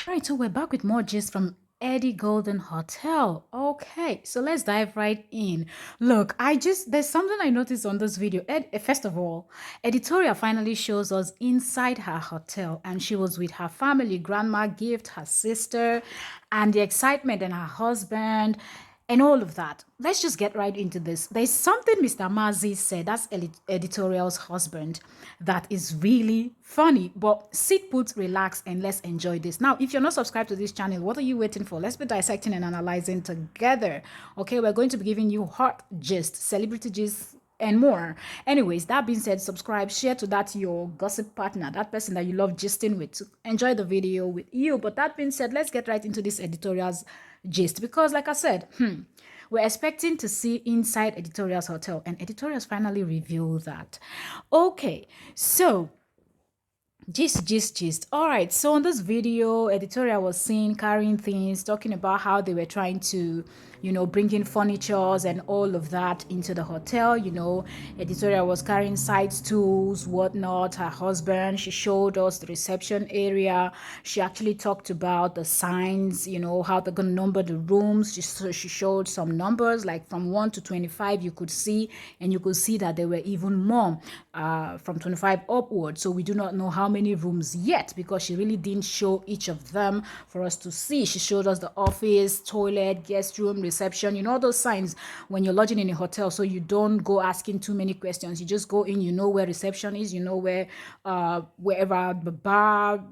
Right, so we're back with more gist from Eddie Golden Hotel. Okay, so let's dive right in. Look, there's something I noticed on this video. First of all, Editorial finally shows us inside her hotel, and she was with her family, grandma, gift, her sister, and the excitement, and her husband and all of that. Let's just get right into this. There's something Mr. Mazi said, that's Editorial's husband, that is really funny. But sit put, relax, and let's enjoy this. Now, if you're not subscribed to this channel, what are you waiting for? Let's be dissecting and analyzing together. Okay, we're going to be giving you hot gist, celebrity gist, and more. Anyways, that being said, subscribe, share to that your gossip partner, that person that you love gisting with, to enjoy the video with you. But that being said, let's get right into this editorial's gist because, like I said, we're expecting to see inside Editorial's hotel, and Editorial's finally revealed that. Okay, so gist. All right. So on this video, Editorial was seen carrying things, talking about how they were trying to, bring in furnitures and all of that into the hotel. Editorial was carrying side stools, whatnot. Her husband, she showed us the reception area. She actually talked about the signs, how they're going to number the rooms. She showed some numbers, like from 1 to 25, you could see, and you could see that there were even more from 25 upward. So we do not know how many rooms yet because she really didn't show each of them for us to see. She showed us the office, toilet, guest room, reception, all those signs when you're lodging in a hotel. So you don't go asking too many questions. You just go in, you know where reception is, you know where wherever the bar,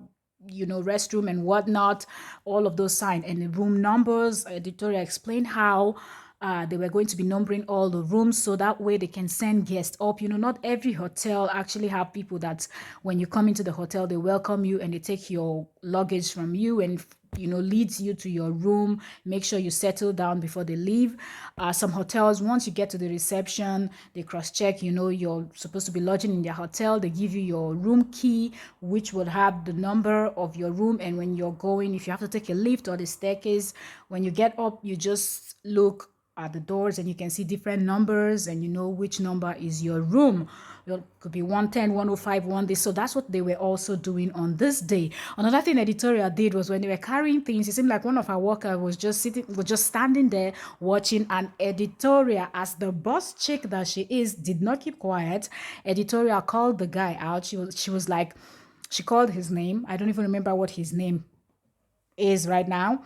restroom and whatnot, all of those signs and the room numbers. Editorial explained how they were going to be numbering all the rooms so that way they can send guests up. Not every hotel actually have people that when you come into the hotel, they welcome you and they take your luggage from you and leads you to your room, make sure you settle down before they leave. Some hotels, once you get to the reception, they cross-check, you're supposed to be lodging in their hotel. They give you your room key, which would have the number of your room. And when you're going, if you have to take a lift or the staircase, when you get up, you just look at the doors and you can see different numbers and you know which number is your room. It could be 110, 105, one day. So that's what they were also doing on this day. Another thing Editorial did was when they were carrying things, it seemed like one of our workers was just standing there watching, an Editorial, as the boss chick that she is, did not keep quiet. Editorial called the guy out. She was like, she called his name. I don't even remember what his name is right now.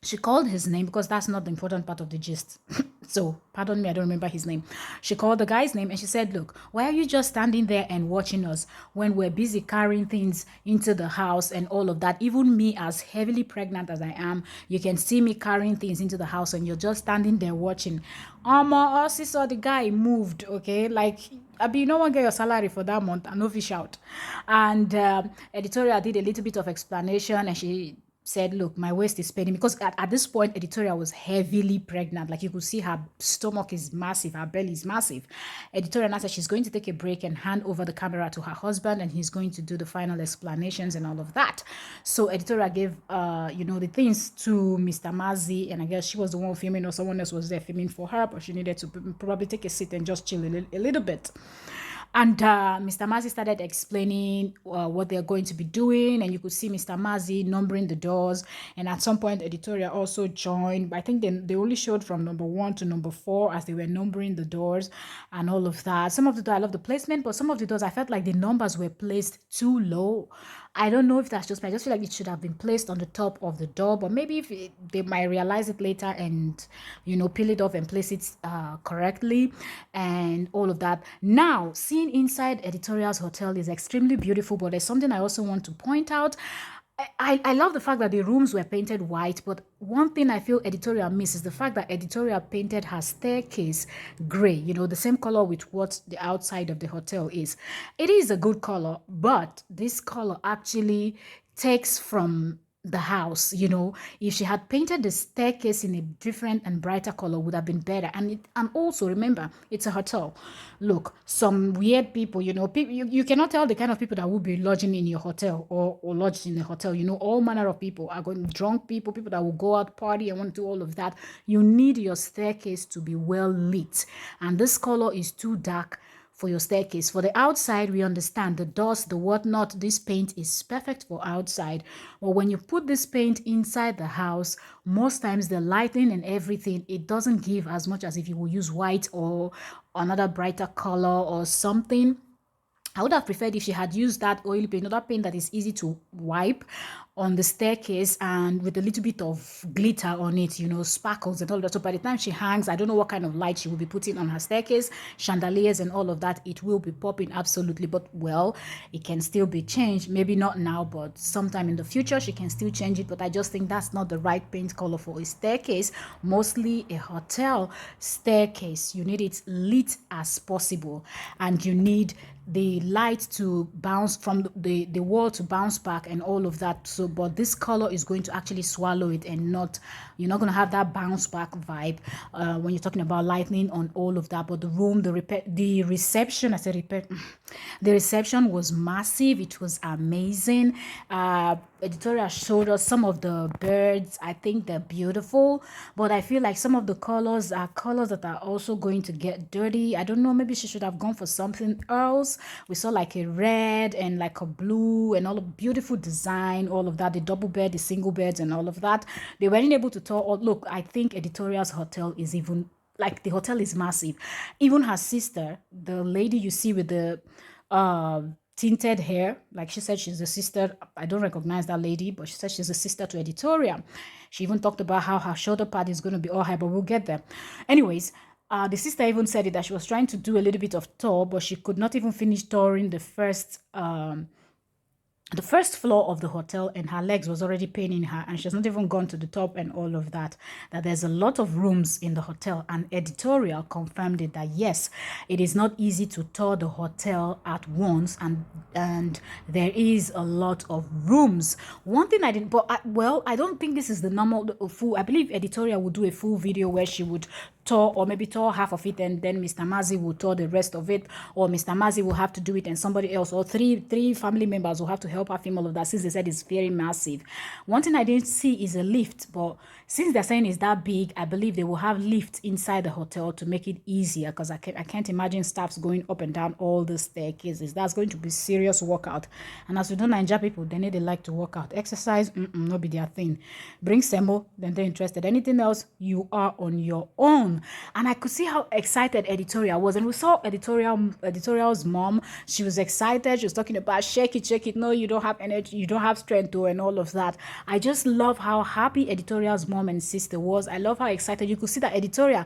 She called his name because that's not the important part of the gist. So, pardon me, I don't remember his name. She called the guy's name and she said, look, why are you just standing there and watching us when we're busy carrying things into the house and all of that? Even me, as heavily pregnant as I am, you can see me carrying things into the house and you're just standing there watching. Also saw the guy moved, okay? Like, no one get your salary for that month and no fish out. And Editorial did a little bit of explanation and she said, look, my waist is paining because at this point, Editorial was heavily pregnant. Like you could see her stomach is massive, her belly is massive. Editorial now said she's going to take a break and hand over the camera to her husband and he's going to do the final explanations and all of that. So Editorial gave, the things to Mr. Mazi, and I guess she was the one filming or someone else was there filming for her, but she needed to probably take a seat and just chill a little bit. And Mr. Mazi started explaining what they're going to be doing, and you could see Mr. Mazi numbering the doors. And at some point, Editorial also joined. But I think they only showed from number 1 to number 4 as they were numbering the doors and all of that. Some of the doors, I love the placement, but some of the doors, I felt like the numbers were placed too low. I don't know if that's just me. I just feel like it should have been placed on the top of the door, but maybe if they might realize it later and, peel it off and place it correctly and all of that. Now, seeing inside Editorial's hotel is extremely beautiful, but there's something I also want to point out. I love the fact that the rooms were painted white, but one thing I feel Editorial misses is the fact that Editorial painted her staircase gray, the same color with what the outside of the hotel is. It is a good color, but this color actually takes from the house. If she had painted the staircase in a different and brighter color, would have been better. And also remember, it's a hotel. Look, some weird people, you cannot tell the kind of people that will be lodging in your hotel or lodged in a hotel. All manner of people are going, drunk people that will go out party and want to do all of that. You need your staircase to be well lit, and this color is too dark for your staircase. For the outside, we understand the dust, the whatnot, this paint is perfect for outside. But when you put this paint inside the house, most times the lighting and everything, it doesn't give as much as if you will use white or another brighter color or something. I would have preferred if she had used that oil paint, another paint that is easy to wipe on the staircase and with a little bit of glitter on it, you know, sparkles and all that. So by the time she hangs, I don't know what kind of light she will be putting on her staircase, chandeliers and all of that. It will be popping absolutely, but well, it can still be changed. Maybe not now, but sometime in the future she can still change it. But I just think that's not the right paint color for a staircase, mostly a hotel staircase. You need it lit as possible, and you need the light to bounce from the wall to bounce back and all of that. So but this color is going to actually swallow it, and not, you're not going to have that bounce back vibe when you're talking about lightning on all of that. But the room, the reception, I said repair, the reception was massive. It was amazing. Editorial showed us some of the birds. I think they're beautiful, but I feel like some of the colors are colors that are also going to get dirty. I don't know, maybe she should have gone for something else. We saw like a red and like a blue and all of beautiful design, all of that, the double bed, the single beds and all of that. They weren't able to tell. Oh, look, I think Editorial's hotel is even, like, the hotel is massive. Even her sister, the lady you see with the tinted hair, like she said she's a sister. I don't recognize that lady, but she said she's a sister to Editorial. She even talked about how her shoulder pad is going to be all high, but we'll get there. Anyways, the sister even said it, that she was trying to do a little bit of tour, but she could not even finish touring the first floor of the hotel, and her legs was already paining her, and she's not even gone to the top and all of that. That there's a lot of rooms in the hotel, and Editorial confirmed it, that yes, it is not easy to tour the hotel at once, and there is a lot of rooms. One thing I didn't, but I don't think this is the normal full. I believe Editorial would do a full video where she would tour, or maybe tour half of it, and then Mr. Mazi will tour the rest of it, or Mr. Mazi will have to do it and somebody else, or three family members will have to help her film all of that, since they said it's very massive. One thing I didn't see is a lift, but since they're saying it's that big, I believe they will have lifts inside the hotel to make it easier, because I can't imagine staffs going up and down all the staircases. That's going to be serious workout. And as we know, Nigeria people, they like to work out. Exercise, not be their thing. Bring semo, then they're interested. Anything else, you are on your own. And I could see how excited Editorial was. And we saw Editorial's mom. She was excited. She was talking about shake it. No, you don't have energy. You don't have strength to, and all of that. I just love how happy Editorial's mom and sister was. I love how excited. You could see that Editorial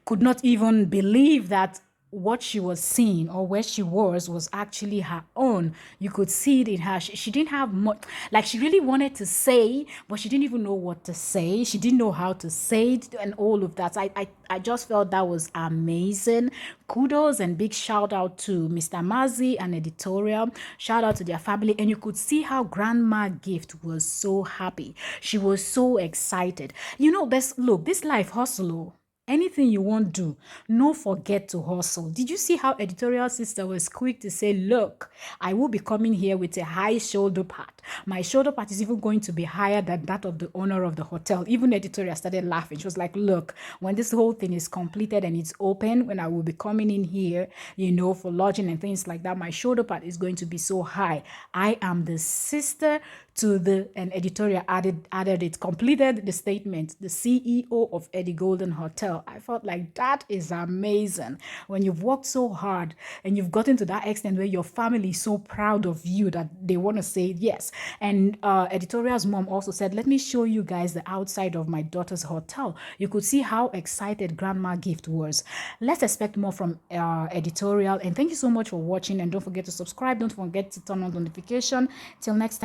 could not even believe that what she was seeing, or where she was actually her own. You could see it in her. She didn't have much, like, she really wanted to say, but she didn't even know what to say. She didn't know how to say it and all of that. I just felt that was amazing. Kudos and big shout out to Mr. Mazi and Editorial. Shout out to their family. And you could see how Grandma Gift was so happy. She was so excited. You know, this life hustle. Anything you want to do, no forget to hustle. Did you see how Editorial sister was quick to say, look, I will be coming here with a high shoulder pad. My shoulder pad is even going to be higher than that of the owner of the hotel. Even Editorial started laughing. She was like, look, when this whole thing is completed and it's open, when I will be coming in here, you know, for lodging and things like that, my shoulder pad is going to be so high. I am the sister to the, and Editorial added it, completed the statement, the CEO of Eddie Golden Hotel. I felt like that is amazing. When you've worked so hard and you've gotten to that extent where your family is so proud of you that they want to say yes. And Editorial's mom also said, let me show you guys the outside of my daughter's hotel. You could see how excited Grandma Gift was. Let's expect more from Editorial. And thank you so much for watching. And don't forget to subscribe. Don't forget to turn on notification. Till next